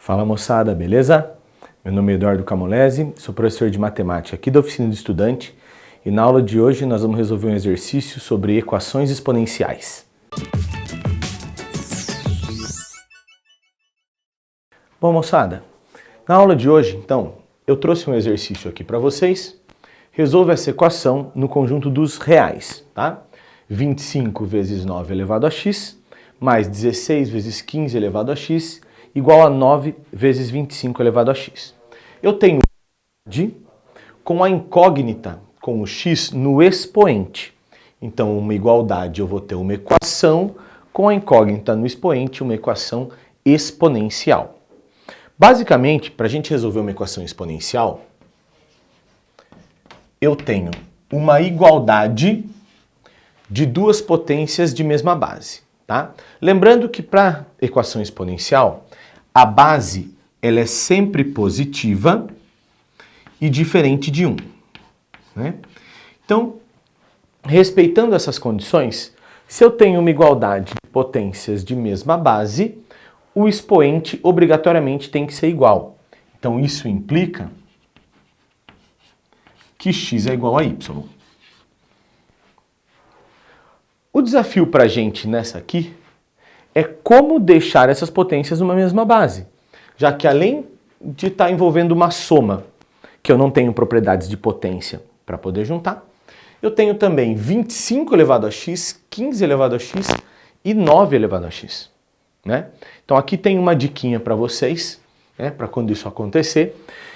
Fala moçada, beleza? Meu nome é Eduardo Camolese, sou professor de matemática aqui da Oficina do Estudante e na aula de hoje nós vamos resolver um exercício sobre equações exponenciais. Bom moçada, na aula de hoje então eu trouxe um exercício aqui para vocês. Resolva essa equação no conjunto dos reais, tá? 25 vezes 9 elevado a x mais 16 vezes 15 elevado a x igual a 9 vezes 25 elevado a x. Eu tenho com a incógnita, com o x no expoente. Então, uma igualdade, eu vou ter uma equação com a incógnita no expoente, uma equação exponencial. Basicamente, para a gente resolver uma equação exponencial, eu tenho uma igualdade de duas potências de mesma base, tá? Lembrando que para equação exponencial, a base ela é sempre positiva e diferente de 1. Né? Então, respeitando essas condições, se eu tenho uma igualdade de potências de mesma base, o expoente obrigatoriamente tem que ser igual. Então, isso implica que x é igual a y. O desafio para a gente nessa aqui é como deixar essas potências numa mesma base, já que além de estar envolvendo uma soma, que eu não tenho propriedades de potência para poder juntar, eu tenho também 25 elevado a x, 15 elevado a x e 9 elevado a x. Né? Então aqui tem uma diquinha para vocês, né, para quando isso acontecer.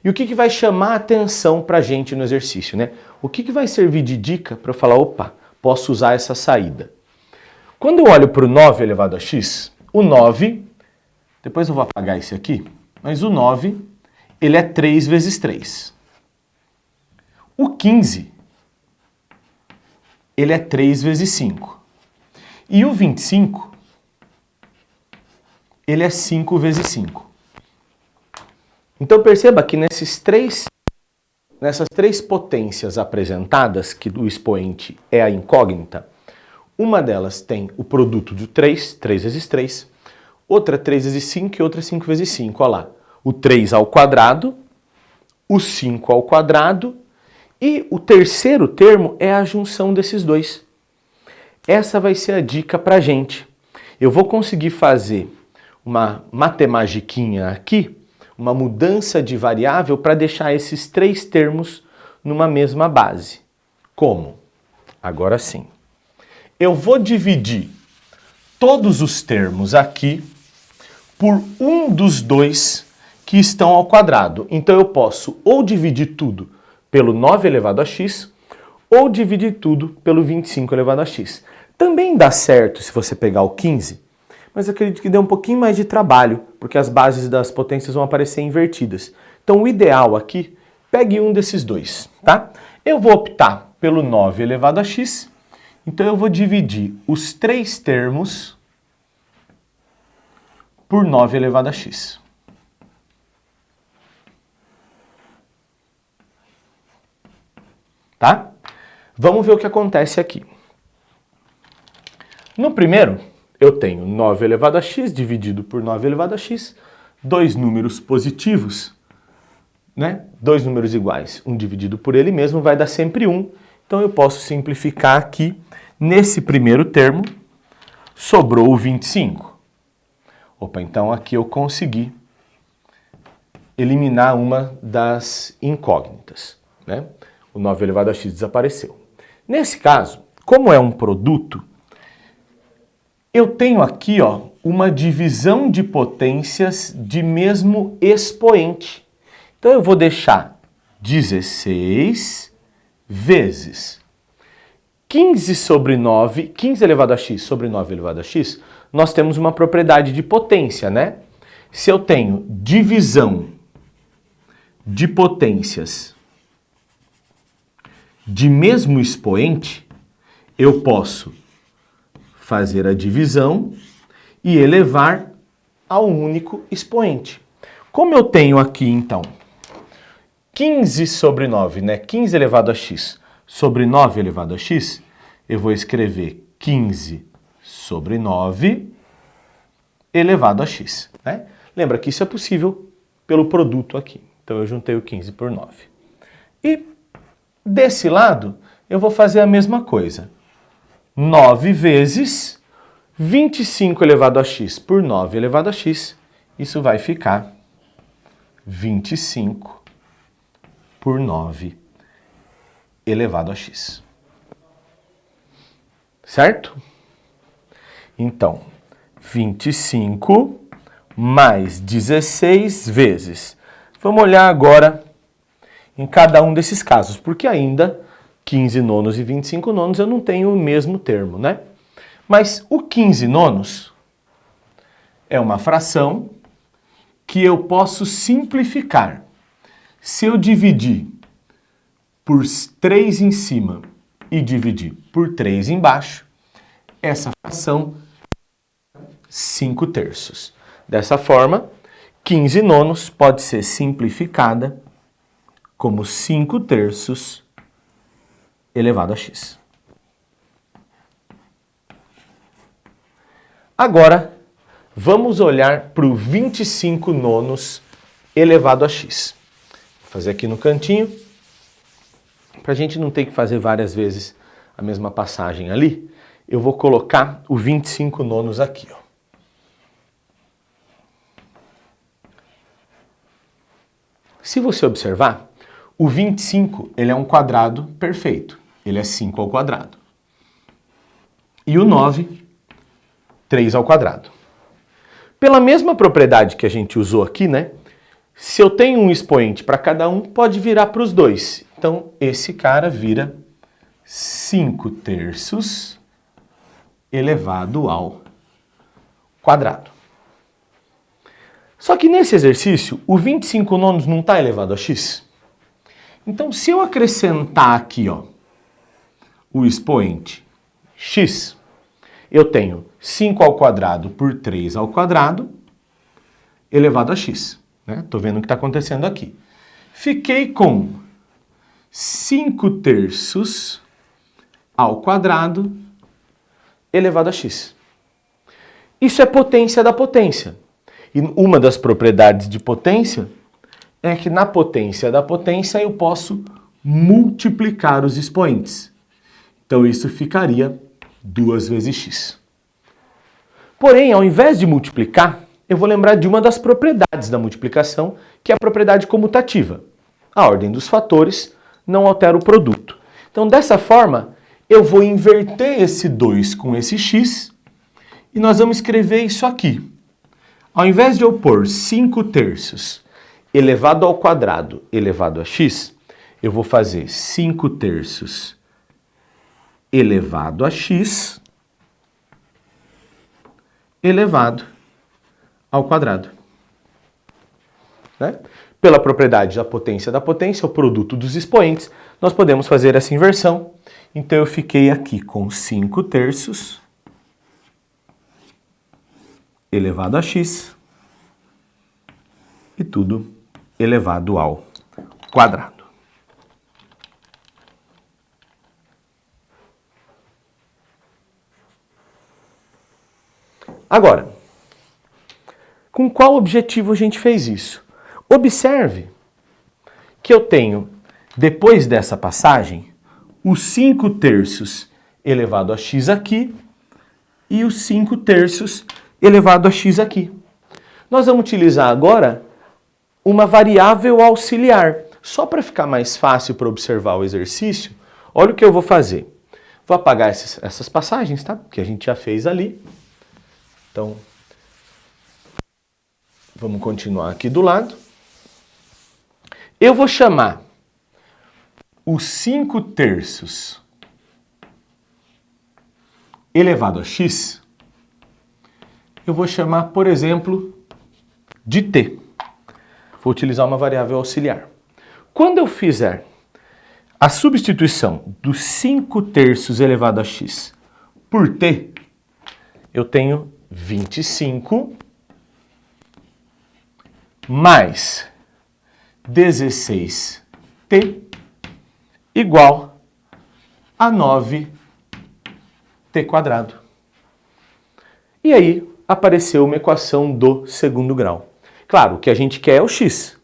E o que vai chamar a atenção para a gente no exercício? Né? O que vai servir de dica para eu falar, opa, posso usar essa saída? Quando eu olho para o 9 elevado a x, o 9, depois eu vou apagar esse aqui, mas o 9, ele é 3 vezes 3. O 15, ele é 3 vezes 5. E o 25, ele é 5 vezes 5. Então perceba que nessas três potências apresentadas, que o expoente é a incógnita, uma delas tem o produto de 3 vezes 3, outra 3 vezes 5 e outra 5 vezes 5. Olha lá, o 3 ao quadrado, o 5 ao quadrado e o terceiro termo é a junção desses dois. Essa vai ser a dica pra gente. Eu vou conseguir fazer uma matemagiquinha aqui, uma mudança de variável para deixar esses três termos numa mesma base. Como? Agora sim. Eu vou dividir todos os termos aqui por um dos dois que estão ao quadrado. Então eu posso ou dividir tudo pelo 9 elevado a x ou dividir tudo pelo 25 elevado a x. Também dá certo se você pegar o 15, mas eu acredito que dê um pouquinho mais de trabalho, porque as bases das potências vão aparecer invertidas. Então o ideal aqui, pegue um desses dois, tá? Eu vou optar pelo 9 elevado a x, então eu vou dividir os três termos por 9 elevado a x. Tá? Vamos ver o que acontece aqui. No primeiro, eu tenho 9 elevado a x dividido por 9 elevado a x, dois números positivos, né? Dois números iguais, um dividido por ele mesmo vai dar sempre 1. Então eu posso simplificar aqui. Nesse primeiro termo, sobrou o 25. Opa, então aqui eu consegui eliminar uma das incógnitas, né? O 9 elevado a x desapareceu. Nesse caso, como é um produto, eu tenho aqui, ó, uma divisão de potências de mesmo expoente. Então eu vou deixar 16 vezes 15 sobre 9, 15 elevado a x sobre 9 elevado a x, nós temos uma propriedade de potência, né? Se eu tenho divisão de potências de mesmo expoente, eu posso fazer a divisão e elevar ao único expoente. Como eu tenho aqui, então, 15 sobre 9, né? 15 elevado a x sobre 9 elevado a x, eu vou escrever 15 sobre 9 elevado a x. Né? Lembra que isso é possível pelo produto aqui. Então eu juntei o 15 por 9. E desse lado, eu vou fazer a mesma coisa. 9 vezes 25 elevado a x por 9 elevado a x. Isso vai ficar 25 por 9 elevado a x. Certo? Então, 25 mais 16 vezes. Vamos olhar agora em cada um desses casos, porque ainda 15 nonos e 25 nonos eu não tenho o mesmo termo, né? Mas o 15 nonos é uma fração que eu posso simplificar. Se eu dividir por 3 em cima e dividir por 3 embaixo, essa fração é 5 terços. Dessa forma, 15 nonos pode ser simplificada como 5 terços elevado a x. Agora, vamos olhar para o 25 nonos elevado a x. Vou fazer aqui no cantinho, para a gente não ter que fazer várias vezes a mesma passagem ali, eu vou colocar o 25 nonos aqui, ó. Se você observar, o 25 ele é um quadrado perfeito. Ele é 5 ao quadrado. E o 9, 3 ao quadrado. Pela mesma propriedade que a gente usou aqui, né? Se eu tenho um expoente para cada um, pode virar para os dois. Então, esse cara vira 5 terços elevado ao quadrado. Só que nesse exercício, o 25 nonos não está elevado a x. Então, se eu acrescentar aqui, ó, o expoente x, eu tenho 5 ao quadrado por 3 ao quadrado elevado a x. Estou vendo o que está acontecendo aqui. Fiquei com 5 terços ao quadrado elevado a x. Isso é potência da potência. E uma das propriedades de potência é que na potência da potência eu posso multiplicar os expoentes. Então isso ficaria 2 vezes x. Porém, ao invés de multiplicar, eu vou lembrar de uma das propriedades da multiplicação, que é a propriedade comutativa. A ordem dos fatores não altera o produto. Então, dessa forma, eu vou inverter esse 2 com esse x e nós vamos escrever isso aqui. Ao invés de eu pôr 5 terços elevado ao quadrado elevado a x, eu vou fazer 5 terços elevado a x elevado ao quadrado. Né? Pela propriedade da potência, o produto dos expoentes, nós podemos fazer essa inversão. Então, eu fiquei aqui com 5 terços elevado a x e tudo elevado ao quadrado. Agora, com qual objetivo a gente fez isso? Observe que eu tenho, depois dessa passagem, os 5 terços elevado a x aqui e os 5 terços elevado a x aqui. Nós vamos utilizar agora uma variável auxiliar. Só para ficar mais fácil para observar o exercício, olha o que eu vou fazer. Vou apagar essas passagens, tá? Que a gente já fez ali. Então, vamos continuar aqui do lado. Eu vou chamar os 5 terços elevado a x, eu vou chamar, por exemplo, de t. Vou utilizar uma variável auxiliar. Quando eu fizer a substituição dos 5 terços elevado a x por t, eu tenho 25 mais 16t igual a 9t². E aí apareceu uma equação do segundo grau. Claro, o que a gente quer é o x.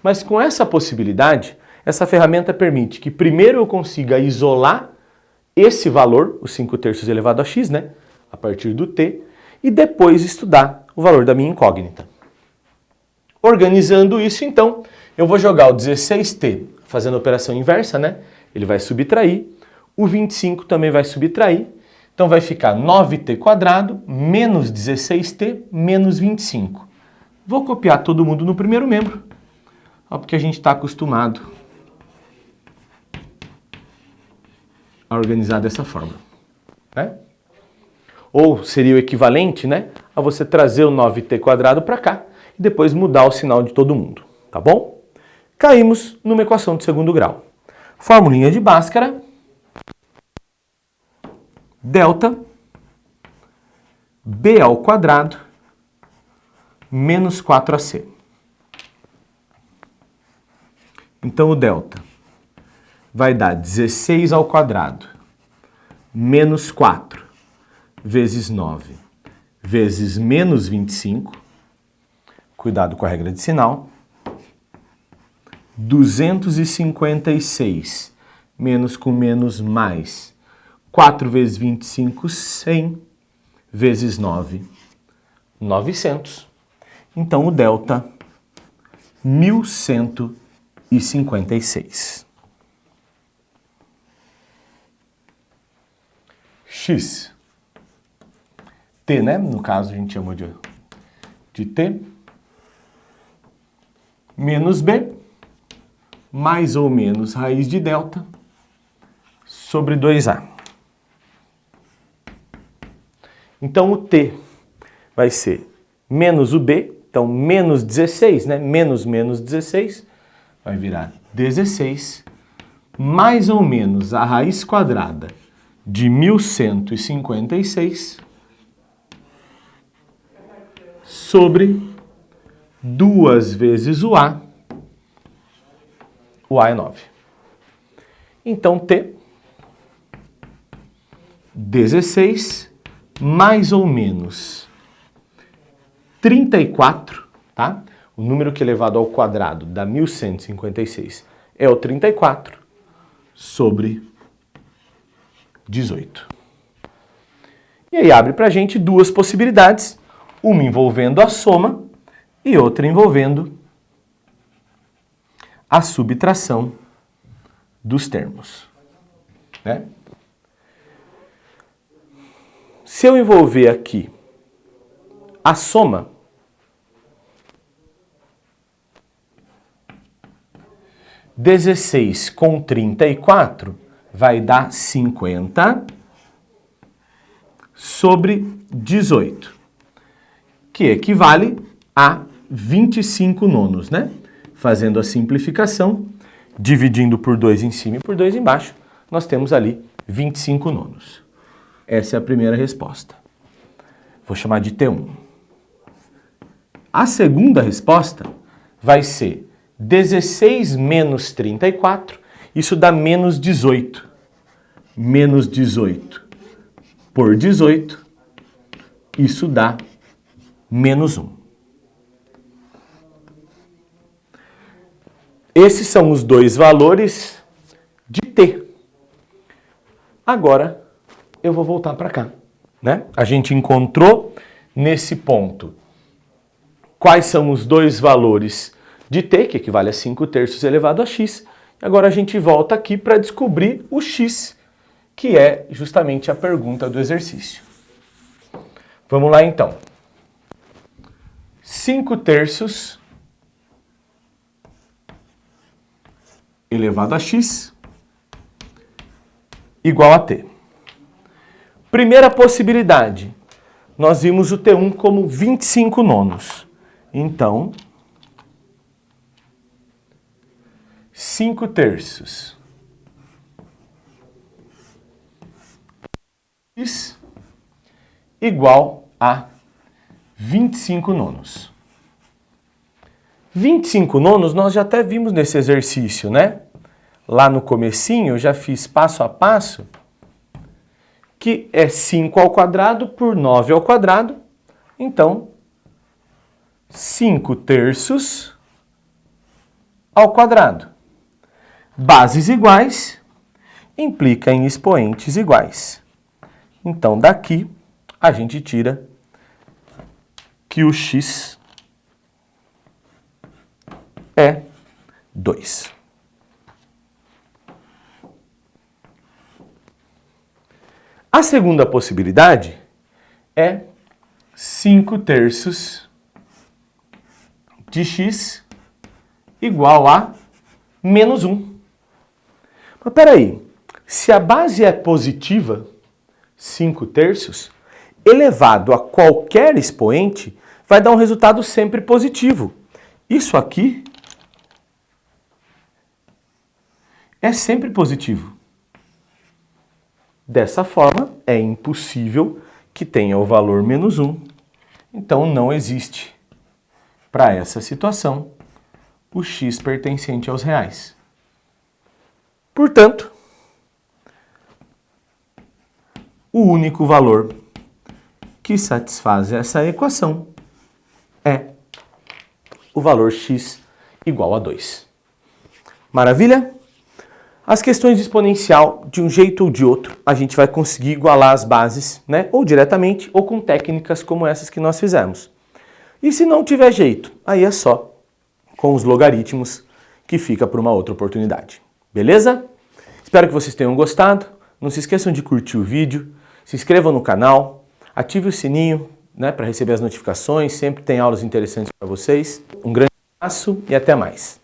Mas com essa possibilidade, essa ferramenta permite que primeiro eu consiga isolar esse valor, os 5/3 elevado a x, né? A partir do t, e depois estudar o valor da minha incógnita. Organizando isso, então, eu vou jogar o 16t fazendo a operação inversa, né? Ele vai subtrair, o 25 também vai subtrair, então vai ficar 9t² menos 16t menos 25. Vou copiar todo mundo no primeiro membro, porque a gente está acostumado a organizar dessa forma, né? Ou seria o equivalente, né, a você trazer o 9t² para cá e depois mudar o sinal de todo mundo, tá bom? Caímos numa equação de segundo grau. Formulinha de Bhaskara, delta b² menos 4ac. Então, o delta vai dar 16² menos 4 vezes 9 vezes menos 25. Cuidado com a regra de sinal. 256 menos com menos mais 4 vezes 25, 100 vezes 9, 900. Então, o delta, 1156. X. T, né? No caso, a gente chamou de T. Menos B, mais ou menos raiz de delta, sobre 2A. Então, o T vai ser menos o B, então menos 16, né? Menos 16, vai virar 16, mais ou menos a raiz quadrada de 1156 sobre 2 vezes o A é 9. Então, T, 16, mais ou menos 34, tá? O número que elevado ao quadrado dá 1156 é o 34 sobre 18. E aí abre pra gente duas possibilidades, uma envolvendo a soma e outra envolvendo a subtração dos termos, né? Se eu envolver aqui a soma, (16 com 34) vai dar 50 sobre 18, que equivale a 25 nonos, né? Fazendo a simplificação, dividindo por 2 em cima e por 2 embaixo, nós temos ali 25 nonos. Essa é a primeira resposta. Vou chamar de T1. A segunda resposta vai ser 16 menos 34, isso dá menos 18. Menos 18 por 18, isso dá menos 1. Esses são os dois valores de T. Agora, eu vou voltar para cá, né? A gente encontrou nesse ponto quais são os dois valores de T, que equivale a 5/3 elevado a x. Agora a gente volta aqui para descobrir o x, que é justamente a pergunta do exercício. Vamos lá então. 5/3 elevado a x igual a t. Primeira possibilidade, nós vimos o T1 como 25 nonos. Então, 5/3 x igual a 25 nonos. 25 nonos nós já até vimos nesse exercício, né? Lá no comecinho eu já fiz passo a passo, que é 5 ao quadrado por 9 ao quadrado. Então, 5/3 ao quadrado. Bases iguais implica em expoentes iguais. Então, daqui, a gente tira que o x é 2. A segunda possibilidade é 5/3 de x igual a menos 1. Mas peraí, se a base é positiva, 5/3, elevado a qualquer expoente, vai dar um resultado sempre positivo. Isso aqui é sempre positivo. Dessa forma, é impossível que tenha o valor menos 1. Então, não existe, para essa situação, o x pertencente aos reais. Portanto, o único valor que satisfaz essa equação é o valor x igual a 2. Maravilha? As questões de exponencial, de um jeito ou de outro, a gente vai conseguir igualar as bases, né? Ou diretamente, ou com técnicas como essas que nós fizemos. E se não tiver jeito, aí é só com os logaritmos, que fica para uma outra oportunidade. Beleza? Espero que vocês tenham gostado. Não se esqueçam de curtir o vídeo, se inscrevam no canal, ative o sininho, né, para receber as notificações. Sempre tem aulas interessantes para vocês. Um grande abraço e até mais.